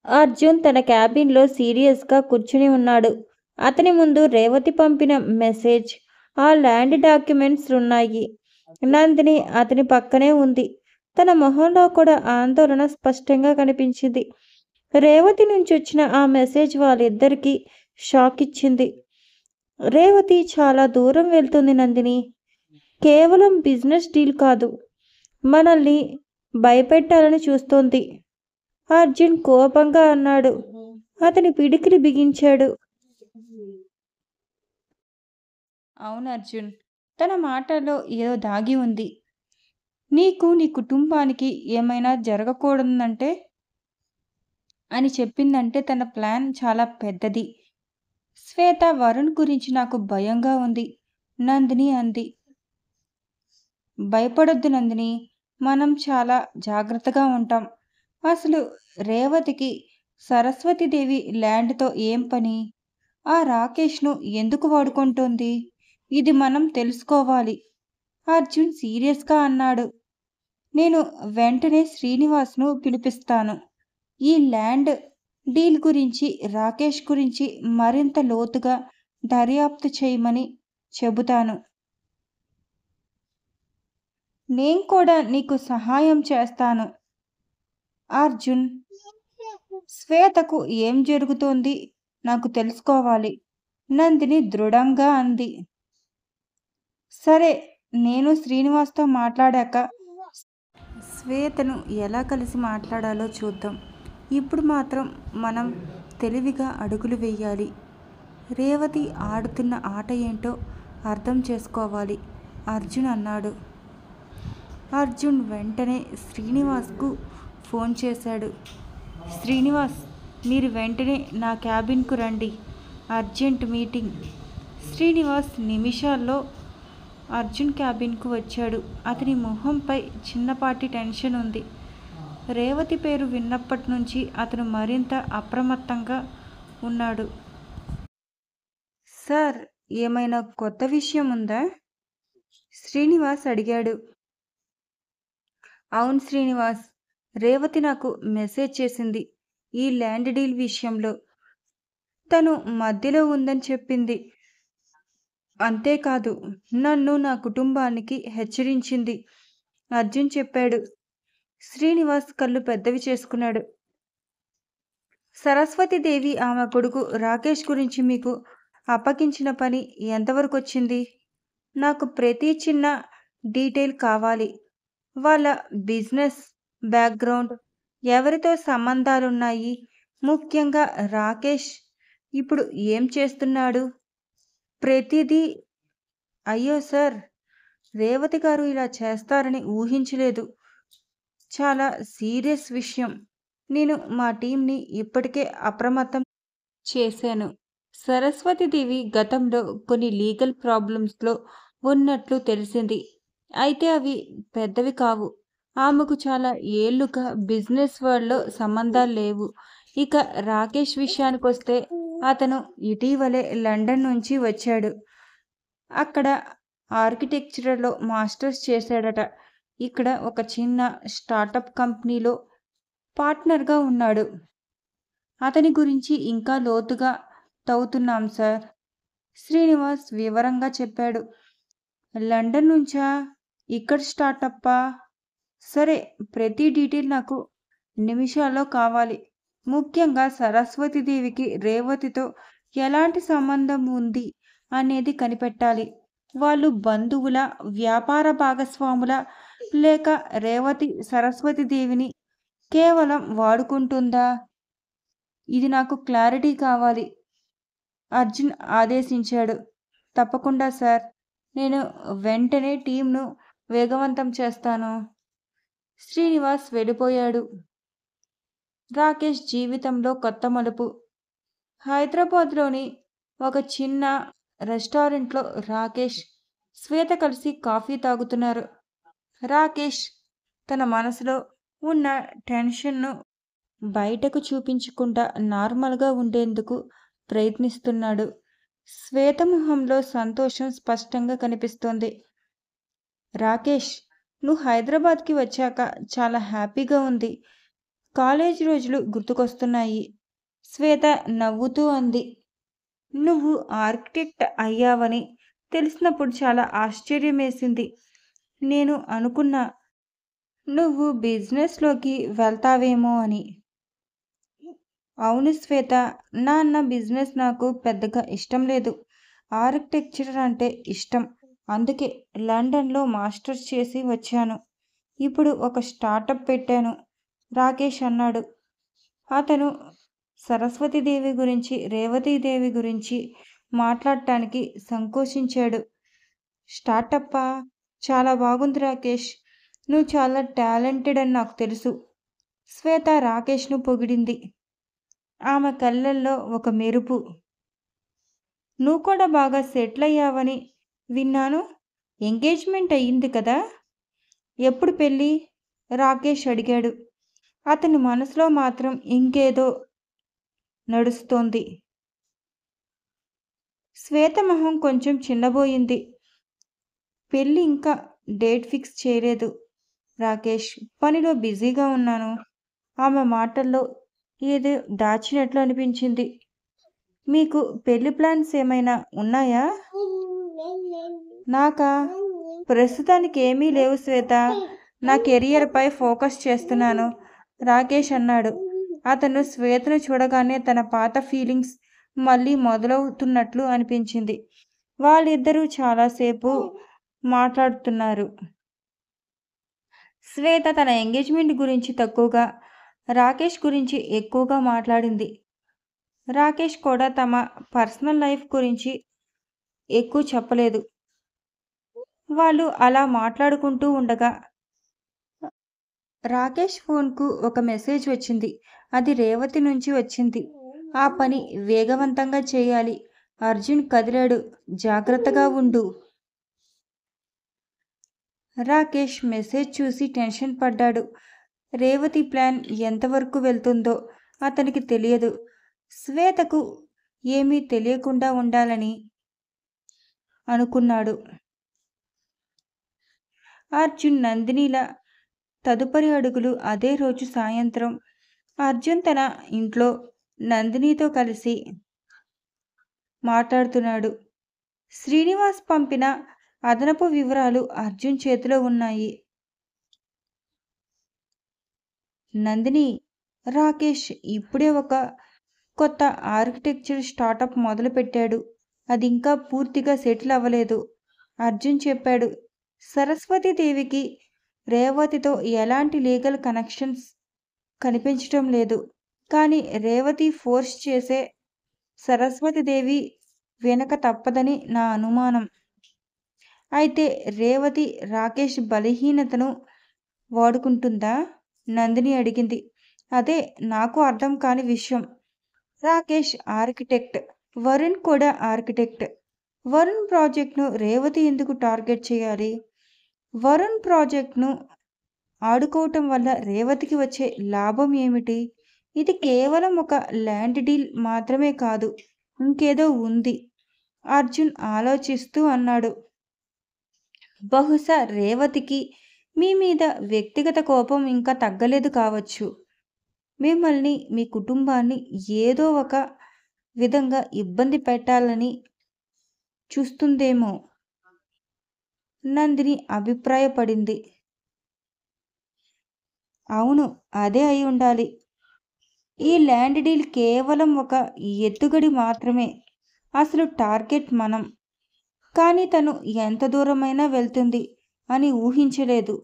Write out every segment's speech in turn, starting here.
అర్జున్ తన క్యాబిన్లో సీరియస్గా కూర్చుని ఉన్నాడు. అతని ముందు రేవతి పంపిన మెసేజ్, ఆ ల్యాండ్ డాక్యుమెంట్స్ ఉన్నాయి. నందిని అతని పక్కనే ఉంది. తన మొహంలో కూడా ఆందోళన స్పష్టంగా కనిపించింది. రేవతి నుంచి వచ్చిన ఆ మెసేజ్ వాళ్ళిద్దరికీ షాక్ ఇచ్చింది. రేవతి చాలా దూరం వెళ్తుంది నందిని. కేవలం బిజినెస్ డీల్ కాదు, మనల్ని భయపెట్టాలని చూస్తోంది. అర్జున్ కోపంగా అన్నాడు. అతని పిడికిలి బిగించాడు. అవును అర్జున్, తన మాటల్లో ఏదో దాగి ఉంది. నీకు నీ కుటుంబానికి ఏమైనా జరగకూడదంటే అని చెప్పిందంటే తన ప్లాన్ చాలా పెద్దది. శ్వేత వరుణ్ గురించి నాకు భయంగా ఉంది, నందిని అంది. భయపడొద్దు నందిని, మనం చాలా జాగ్రత్తగా ఉంటాం. అసలు రేవతికి సరస్వతీదేవి ల్యాండ్తో ఏం పని? ఆ రాకేష్ను ఎందుకు వాడుకుంటోంది? ఇది మనం తెలుసుకోవాలి, అర్జున్ సీరియస్గా అన్నాడు. నేను వెంటనే శ్రీనివాస్ను పిలిపిస్తాను. ఈ ల్యాండ్ డీల్ గురించి, రాకేష్ గురించి మరింత లోతుగా దర్యాప్తు చేయమని చెబుతాను. నేను కూడా నీకు సహాయం చేస్తాను అర్జున్. శ్వేతకు ఏం జరుగుతోంది నాకు తెలుసుకోవాలి, నందిని దృఢంగా అంది. సరే, నేను శ్రీనివాస్తో మాట్లాడాక శ్వేతను ఎలా కలిసి మాట్లాడాలో చూద్దాం. ఇప్పుడు మాత్రం మనం తెలివిగా అడుగులు వేయాలి. రేవతి ఆడుతున్న ఆట ఏంటో అర్థం చేసుకోవాలి, అర్జున్ అన్నాడు. అర్జున్ వెంటనే శ్రీనివాస్కు ఫోన్ చేశాడు. శ్రీనివాస్, మీరు వెంటనే నా క్యాబిన్కు రండి, అర్జెంట్ మీటింగ్. శ్రీనివాస్ నిమిషాల్లో అర్జున్ క్యాబిన్కు వచ్చాడు. అతని మొహంపై చిన్నపాటి టెన్షన్ ఉంది. రేవతి పేరు విన్నప్పటి నుంచి అతను మరింత అప్రమత్తంగా ఉన్నాడు. సార్, ఏమైనా కొత్త విషయం ఉందా? శ్రీనివాస్ అడిగాడు. అవును శ్రీనివాస్, రేవతి నాకు మెసేజ్ చేసింది ఈ ల్యాండ్ డీల్ విషయంలో. తను మధ్యలో ఉందని చెప్పింది. అంతేకాదు, నన్ను, నా కుటుంబానికి హెచ్చరించింది, అర్జున్ చెప్పాడు. శ్రీనివాస్ కళ్ళు పెద్దవి చేసుకున్నాడు. సరస్వతీదేవి ఆమె కొడుకు రాకేష్ గురించి మీకు అప్పగించిన పని ఎంతవరకు వచ్చింది? నాకు ప్రతి చిన్న డీటెయిల్ కావాలి. వాళ్ళ బిజినెస్ బ్యాక్గ్రౌండ్, ఎవరితో సంబంధాలున్నాయి, ముఖ్యంగా రాకేష్ ఇప్పుడు ఏం చేస్తున్నాడు, ప్రతిదీ. అయ్యో సార్, రేవతి గారు ఇలా చేస్తారని ఊహించలేదు. చాలా సీరియస్ విషయం. నేను మా టీంని ఇప్పటికే అప్రమత్తం చేశాను. సరస్వతీదేవి గతంలో కొన్ని లీగల్ ప్రాబ్లమ్స్లో ఉన్నట్లు తెలిసింది. అయితే అవి పెద్దవి కావు. ఆమెకు చాలా ఏళ్లుగా బిజినెస్ వరల్డ్లో సంబంధాలు లేవు. ఇక రాకేష్ విషయానికొస్తే అతను ఇటీవలే లండన్ నుంచి వచ్చాడు. అక్కడ ఆర్కిటెక్చర్లో మాస్టర్స్ చేశాడట. ఇక్కడ ఒక చిన్న స్టార్టప్ కంపెనీలో పార్ట్నర్గా ఉన్నాడు. అతని గురించి ఇంకా లోతుగా తవ్వుతున్నాం సార్, శ్రీనివాస్ వివరంగా చెప్పాడు. లండన్ నుంచా? ఇక్కడ స్టార్టప్పా? సరే, ప్రతి డీటెయిల్ నాకు నిమిషాల్లో కావాలి. ముఖ్యంగా సరస్వతీదేవికి రేవతితో ఎలాంటి సంబంధం ఉంది అనేది కనిపెట్టాలి. వాళ్ళు బంధువుల, వ్యాపార భాగస్వాముల, లేక రేవతి సరస్వతీదేవిని కేవలం వాడుకుంటుందా? ఇది నాకు క్లారిటీ కావాలి, అర్జున్ ఆదేశించాడు. తప్పకుండా సార్, నేను వెంటనే టీంను వేగవంతం చేస్తాను. శ్రీనివాస్ వెళ్ళిపోయాడు. రాకేష్ జీవితంలో కొత్త మలుపు. హైదరాబాద్లోని ఒక చిన్న రెస్టారెంట్లో రాకేష్, శ్వేత కలిసి కాఫీ తాగుతున్నారు. రాకేష్ తన మనసులో ఉన్న టెన్షన్ను బయటకు చూపించకుండా నార్మల్గా ఉండేందుకు ప్రయత్నిస్తున్నాడు. శ్వేత మొహంలో సంతోషం స్పష్టంగా కనిపిస్తోంది. రాకేష్, నువ్వు హైదరాబాద్కి వచ్చాక చాలా హ్యాపీగా ఉంది. కాలేజ్ రోజులు గుర్తుకొస్తున్నాయి. శ్వేత నవ్వుతూ అంది. నువ్వు ఆర్కిటెక్ట్ అయ్యావని తెలిసినప్పుడు చాలా ఆశ్చర్యమేసింది. నేను అనుకున్నా నువ్వు బిజినెస్లోకి వెళ్తావేమో అని. అవును శ్వేత, నాన్న బిజినెస్ నాకు పెద్దగా ఇష్టం లేదు. ఆర్కిటెక్చర్ అంటే ఇష్టం. అందుకే లండన్లో మాస్టర్స్ చేసి వచ్చాను. ఇప్పుడు ఒక స్టార్టప్ పెట్టాను, రాకేష్ అన్నాడు. అతను సరస్వతీదేవి గురించి, రేవతీదేవి గురించి మాట్లాడటానికి సంకోచించాడు. స్టార్టప్పా? చాలా బాగుంది రాకేష్. నువ్వు చాలా టాలెంటెడ్ అని నాకు తెలుసు. శ్వేత రాకేష్ను పొగిడింది. ఆమె కళ్ళల్లో ఒక మెరుపు. నువ్వు కూడా బాగా సెటిల్ అయ్యావని విన్నాను. ఎంగేజ్మెంట్ అయ్యింది కదా? ఎప్పుడు పెళ్ళి? రాకేష్ అడిగాడు. అతని మనసులో మాత్రం ఇంకేదో నడుస్తోంది. శ్వేత మొహం కొంచెం చిన్నబోయింది. పెళ్ళి ఇంకా డేట్ ఫిక్స్ చేయలేదు రాకేష్, పనిలో బిజీగా ఉన్నాను. ఆమె మాటల్లో ఏదో దాచినట్లు అనిపించింది. మీకు పెళ్లి ప్లాన్స్ ఏమైనా ఉన్నాయా? నాకా? ప్రస్తుతానికి ఏమీ లేవు శ్వేత. నా కెరియర్పై ఫోకస్ చేస్తున్నాను, రాకేష్ అన్నాడు. అతను శ్వేతను చూడగానే తన పాత ఫీలింగ్స్ మళ్ళీ మొదలవుతున్నట్లు అనిపించింది. వాళ్ళిద్దరూ చాలాసేపు మాట్లాడుతున్నారు. శ్వేత తన ఎంగేజ్మెంట్ గురించి తక్కువగా, రాకేష్ గురించి ఎక్కువగా మాట్లాడింది. రాకేష్ కూడా తమ పర్సనల్ లైఫ్ గురించి ఎక్కువ చెప్పలేదు. వాళ్ళు అలా మాట్లాడుకుంటూ ఉండగా రాకేష్ ఫోన్కు ఒక మెసేజ్ వచ్చింది. అది రేవతి నుంచి వచ్చింది. ఆ పని వేగవంతంగా చేయాలి. అర్జున్ కదిలాడు. జాగ్రత్తగా ఉండు. రాకేష్ మెసేజ్ చూసి టెన్షన్ పడ్డాడు. రేవతి ప్లాన్ ఎంతవరకు వెళ్తుందో అతనికి తెలియదు. శ్వేతకు ఏమీ తెలియకుండా ఉండాలని అనుకున్నాడు. అర్జున్ నందినిల తదుపరి అడుగులు. అదే రోజు సాయంత్రం అర్జున్ తన ఇంట్లో నందినితో కలిసి మాట్లాడుతున్నాడు. శ్రీనివాస్ పంపిన అదనపు వివరాలు అర్జున్ చేతిలో ఉన్నాయి. నందిని, రాకేష్ ఇప్పుడే ఒక కొత్త ఆర్కిటెక్చర్ స్టార్టప్ మొదలుపెట్టాడు. అది ఇంకా పూర్తిగా సెటిల్ అవ్వలేదు, అర్జున్ చెప్పాడు. సరస్వతీదేవికి రేవతితో ఎలాంటి లీగల్ కనెక్షన్స్ కనిపించటం లేదు. కానీ రేవతి ఫోర్స్ చేసే సరస్వతీదేవి వెనక తప్పదని నా అనుమానం. అయితే రేవతి రాకేష్ బలహీనతను వాడుకుంటుందా? నందిని అడిగింది. అదే నాకు అర్థం కాని విషయం. రాకేష్ ఆర్కిటెక్ట్, వరుణ్ కూడా ఆర్కిటెక్ట్. వరుణ్ ప్రాజెక్ట్ను రేవతి ఎందుకు టార్గెట్ చేయాలి? వరుణ్ ప్రాజెక్ట్ను ఆడుకోవటం వల్ల రేవతికి వచ్చే లాభం ఏమిటి? ఇది కేవలం ఒక ల్యాండ్ డీల్ మాత్రమే కాదు, ఇంకేదో ఉంది, అర్జున్ ఆలోచిస్తూ అన్నాడు. బహుశా రేవతికి మీ మీద వ్యక్తిగత కోపం ఇంకా తగ్గలేదు కావచ్చు. మిమ్మల్ని, మీ కుటుంబాన్ని ఏదో ఒక విధంగా ఇబ్బంది పెట్టాలని చూస్తుందేమో, నందిని అభిప్రాయపడింది. అవును, అదే అయి ఉండాలి. ఈ ల్యాండ్ డీల్ కేవలం ఒక ఎత్తుగడి మాత్రమే. అసలు టార్గెట్ మనం. కానీ తను ఎంత దూరమైనా వెళ్తుంది అని ఊహించలేదు,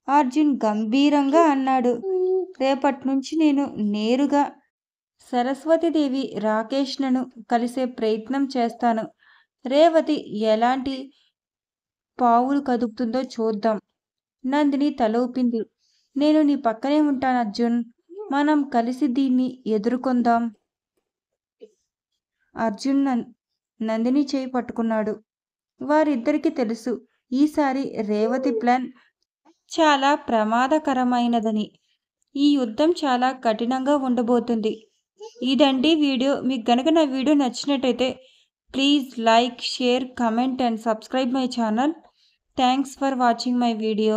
అర్జున్ గంభీరంగా అన్నాడు. రేపటి నుంచి నేను నేరుగా సరస్వతీదేవి, రాకేష్లను కలిసే ప్రయత్నం చేస్తాను. రేవతి ఎలాంటి పావులు కదుపుతుందో చూద్దాం. నందిని తల ఊపింది. నేను నీ పక్కనే ఉంటాను అర్జున్. మనం కలిసి దీన్ని ఎదుర్కొందాం. అర్జున్ నందిని చేయి పట్టుకున్నాడు. వారిద్దరికీ తెలుసు ఈసారి రేవతి ప్లాన్ చాలా ప్రమాదకరమైనదని. ఈ యుద్ధం చాలా కఠినంగా ఉండబోతుంది. ఇదండి వీడియో. మీకు గనక నా వీడియో నచ్చినట్టయితే please like, share, comment and subscribe my channel. Thanks for watching my video.